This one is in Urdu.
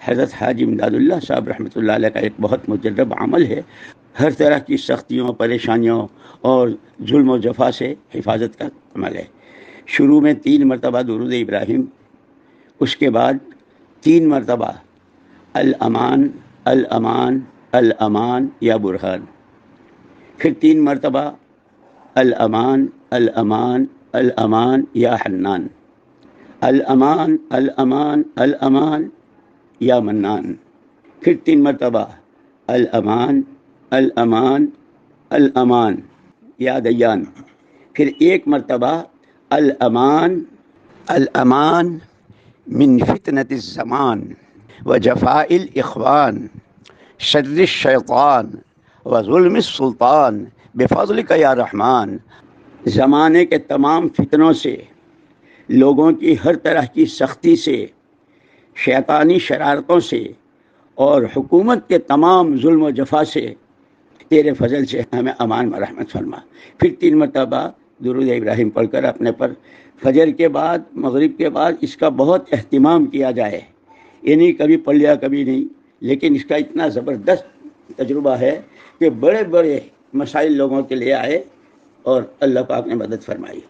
حضرت حاجی امداد اللہ صاحب رحمۃ اللہ علیہ کا ایک بہت مجرب عمل ہے، ہر طرح کی سختیوں، پریشانیوں اور ظلم و جفا سے حفاظت کا عمل ہے۔ شروع میں 3 مرتبہ درود ابراہیم، اس کے بعد 3 مرتبہ الامان الامان الامان یا برہان، پھر 3 مرتبہ الامان الامان الامان یا حنان، الامان الامان الامان یا منان، پھر 3 مرتبہ الامان الامان الامان یا دیان، پھر 1 مرتبہ الامان الامان من فتنة الزمان وجفاء الاخوان شر الشیطان وظلم السلطان بفضلک یا رحمان۔ زمانے کے تمام فتنوں سے، لوگوں کی ہر طرح کی سختی سے، شیطانی شرارتوں سے اور حکومت کے تمام ظلم و جفا سے تیرے فضل سے ہمیں امان و رحمت فرما۔ پھر 3 مرتبہ درود ابراہیم پڑھ کر اپنے پر فجر کے بعد، مغرب کے بعد اس کا بہت اہتمام کیا جائے۔ یہ نہیں کبھی پڑھ لیا کبھی نہیں، لیکن اس کا اتنا زبردست تجربہ ہے کہ بڑے بڑے مسائل لوگوں کے لیے آئے اور اللہ پاک نے مدد فرمائی۔